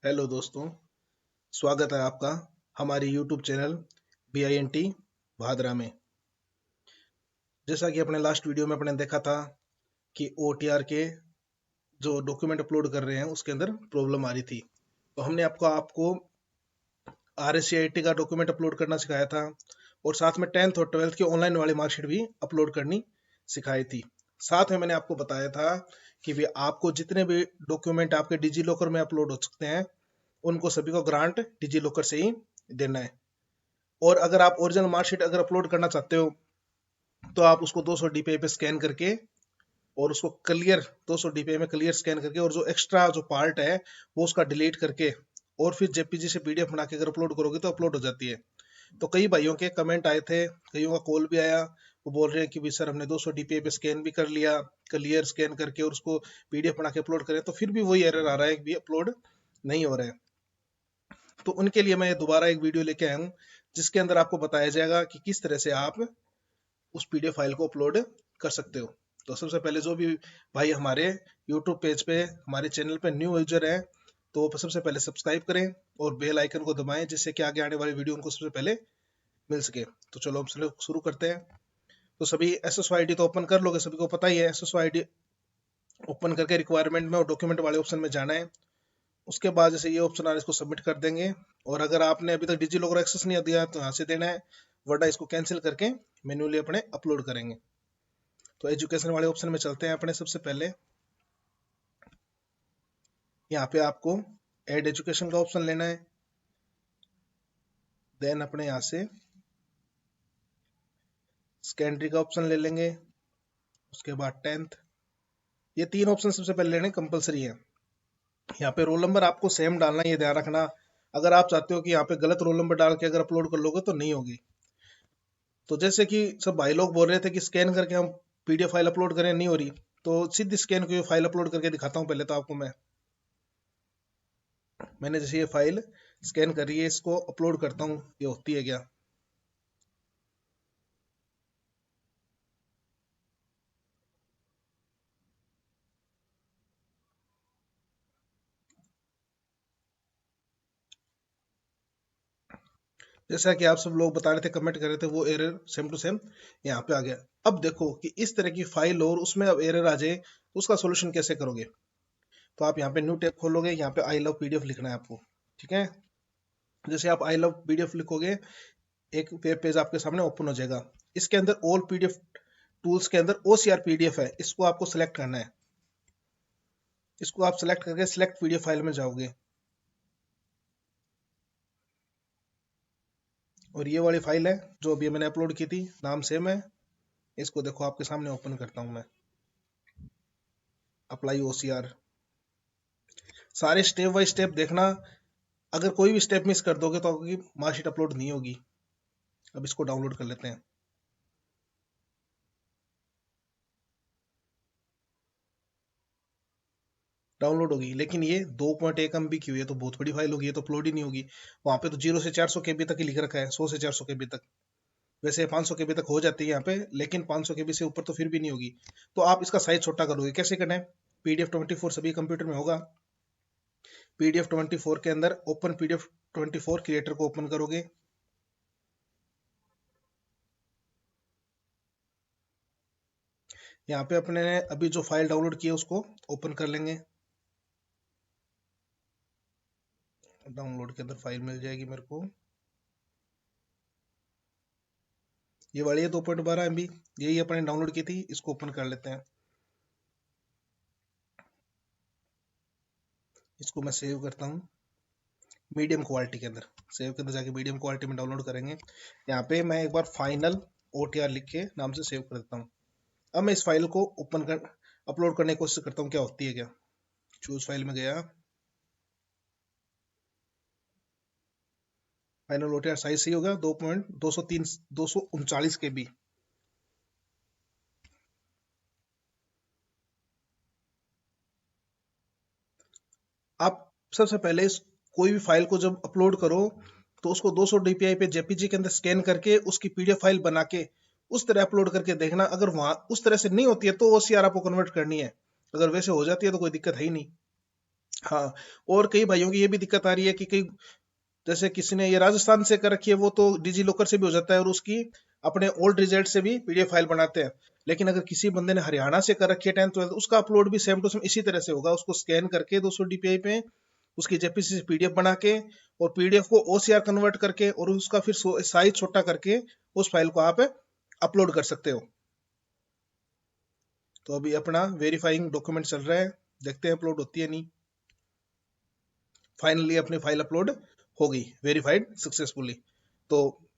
Hello दोस्तों, स्वागत है आपका हमारी यूट्यूब चैनल BINT भादरा में। जैसा कि अपने लास्ट वीडियो में अपने देखा था कि OTR के जो डॉक्यूमेंट अपलोड कर रहे हैं उसके अंदर प्रॉब्लम आ रही थी, तो हमने आपको RSCIT का डॉक्यूमेंट अपलोड करना सिखाया था और साथ में 10th और 12th की ऑनलाइन वाली मार्कशीट भी अपलोड करनी सिखाई थी। साथ में मैंने आपको बताया था कि भी आपको जितने भी डॉक्यूमेंट आपके डिजी लॉकर में अपलोड हो सकते हैं उनको सभी को ग्रांट डिजी लॉकर से ही देना है। और अगर आप ओरिजिनल मार्कशीट अगर अपलोड करना चाहते हो तो आप उसको 200 DPI पे स्कैन करके और उसको क्लियर 200 DPI में क्लियर स्कैन करके और जो एक्स्ट्रा जो पार्ट है वो उसका डिलीट करके और फिर JPG से PDF बना के अगर अपलोड करोगे तो अपलोड हो जाती है। तो कई भाइयों के कमेंट आए थे, कईयों का कॉल भी आया, वो बोल रहे हैं कि भी सर हमने 200 DPI पे स्कैन भी कर लिया, क्लियर स्कैन करके और उसको PDF बना के अपलोड करें तो फिर भी वही एरर आ रहा है कि भी अपलोड नहीं हो रहा है। तो उनके लिए मैं दोबारा एक वीडियो लेके आया हूँ जिसके अंदर आपको बताया जाएगा कि किस तरह से आप उस PDF फाइल को अपलोड कर सकते हो। तो सबसे पहले जो भी भाई हमारे YouTube पेज पे हमारे चैनल पे न्यू यूजर है तो वो सबसे पहले सब्सक्राइब करें और बेल आइकन को दबाएं जिससे कि आगे आने वाली वीडियो उनको सबसे पहले मिल सके। तो चलो हम शुरू करते हैं। तो सभी SSO ID तो ओपन कर लोगे, सभी को पता ही है। SSO ID ओपन करके रिक्वायरमेंट में और डॉक्यूमेंट वाले ऑप्शन में जाना है। उसके बाद जैसे ये ऑप्शन आ रहा है इसको सबमिट कर देंगे और अगर आपने अभी तक डिजी लॉकर एक्सेस नहीं दिया तो यहाँ से देना है, वरना इसको कैंसिल करके मैन्युअली अपने अपलोड करेंगे। तो एजुकेशन वाले ऑप्शन में चलते हैं। अपने सबसे पहले यहाँ पे आपको ऐड एजुकेशन का ऑप्शन लेना है, देन अपने यहाँ से सेकेंडरी का ऑप्शन ले लेंगे, उसके बाद 10th। ये तीन ऑप्शन सबसे पहले लेने कंपलसरी है। यहाँ पे रोल नंबर आपको सेम डालना है, ये ध्यान रखना। अगर आप चाहते हो कि यहाँ पे गलत रोल नंबर डाल के अगर अपलोड कर लोगे तो नहीं होगी। तो जैसे कि सब भाई लोग बोल रहे थे कि स्कैन करके हम PDF फाइल अपलोड करें, नहीं हो रही, तो सीधी स्कैन की फाइल अपलोड करके दिखाता हूँ। पहले तो आपको मैंने जैसे ये फाइल स्कैन करी है, इसको अपलोड करता हूँ, ये होती है क्या। जैसा कि आप सब लोग बता रहे थे, कमेंट कर रहे थे, वो एरर सेम टू सेम यहाँ पे आ गया। अब देखो कि इस तरह की फाइल और उसमें अब एरर आ जाए तो उसका सोल्यूशन कैसे करोगे। तो आप यहाँ पे न्यू टैब खोलोगे, यहाँ पे आई लव PDF लिखना है आपको, ठीक है। जैसे आप आई लव PDF लिखोगे एक वेब पेज आपके सामने ओपन हो जाएगा। इसके अंदर ऑल PDF टूल्स के अंदर OCR PDF है, इसको आपको सिलेक्ट करना है। इसको आप सिलेक्ट करके सिलेक्ट PDF फाइल में जाओगे और ये वाली फाइल है जो अभी मैंने अपलोड की थी, नाम सेम है। इसको देखो आपके सामने ओपन करता हूं मैं, अप्लाई OCR। सारे स्टेप बाय स्टेप देखना, अगर कोई भी स्टेप मिस कर दोगे तो आपकी मार्कशीट अपलोड नहीं होगी। अब इसको डाउनलोड कर लेते हैं। डाउनलोड होगी, लेकिन ये 2.1 MB की हुई है तो बहुत बड़ी फाइल होगी, ये तो अपलोड ही नहीं होगी। वहां पे तो 0 से 400 KB तक ही लिख रखा है, 100 से 400 KB तक। वैसे 500 KB तक हो जाती है यहाँ पे, लेकिन 500 KB से ऊपर तो फिर भी नहीं होगी। तो आप इसका साइज छोटा करोगे, कैसे करना है। PDF 24 सभी कंप्यूटर में होगा। PDF 24 के अंदर ओपन PDF 24 क्रिएटर को ओपन करोगे। यहाँ पे अपने ने अभी जो फाइल डाउनलोड की है उसको ओपन कर लेंगे। डाउनलोड के अंदर फाइल मिल जाएगी मेरे को, ये वाली है 2.12 MB, यही अपने डाउनलोड की थी। इसको ओपन कर लेते हैं। इसको मैं सेव करता हूँ मीडियम क्वालिटी के अंदर। सेव के अंदर जाके मीडियम क्वालिटी में डाउनलोड करेंगे। यहाँ पे मैं एक बार फाइनल OTR लिख के नाम से सेव कर देता हूँ। अब मैं इस फाइल को ओपन कर अपलोड करने की कोशिश करता हूँ, क्या होती है क्या। चूज फाइल में गया, फाइनल OTR साइज सही होगा 2.239 KB। आप सबसे पहले कोई भी फाइल को जब अपलोड करो तो उसको 200 DPI पे JPG के अंदर स्कैन करके उसकी PDF फाइल बना के उस तरह अपलोड करके देखना। अगर वहां उस तरह से नहीं होती है तो OCR आपको कन्वर्ट करनी है। अगर वैसे हो जाती है तो कोई दिक्कत है ही नहीं। हाँ, और कई भाइयों की ये भी दिक्कत आ रही है कि कई, जैसे किसी ने ये राजस्थान से कर रखी है, वो तो डिजी लॉकर से भी हो जाता है और उसकी अपने ओल्ड रिजल्ट से भी पीडीएफ फाइल बनाते हैं। लेकिन अगर किसी बंदे ने हरियाणा से कर रखी है 10th 12th, उसका अपलोड भी सेम टू सेम इसी तरह से होगा। उसको स्कैन करके 200 डीपीआई पे उसकी जेपीसी से पीडीएफ बना के और पीडीएफ को ओसीआर कन्वर्ट करके और उसका फिर साइज छोटा करके उस फाइल को आप अपलोड कर सकते हो। तो अभी अपना वेरीफाइंग डॉक्यूमेंट चल रहा है, देखते हैं अपलोड होती है नहीं। फाइनली अपनी फाइल अपलोड हो गई, वेरीफाइड सक्सेसफुली। तो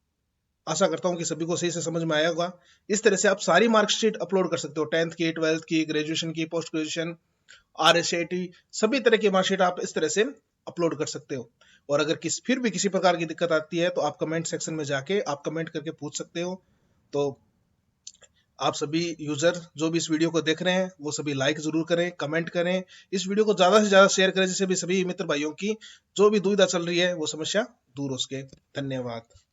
आशा करता हूं कि सभी को सही से समझ में आया होगा। इस तरह से आप सारी मार्कशीट अपलोड कर सकते हो, 10th की, 12th की, ग्रेजुएशन की, पोस्ट ग्रेजुएशन, RSAT, सभी तरह की मार्कशीट आप इस तरह से अपलोड कर सकते हो। और अगर फिर भी किसी प्रकार की दिक्कत आती है तो आप कमेंट सेक्शन में जाके आप कमेंट करके पूछ सकते हो। तो आप सभी यूजर जो भी इस वीडियो को देख रहे हैं वो सभी लाइक जरूर करें, कमेंट करें, इस वीडियो को ज्यादा से ज्यादा शेयर करें, जिससे भी सभी मित्र भाइयों की जो भी दुविधा चल रही है वो समस्या दूर हो सके। धन्यवाद।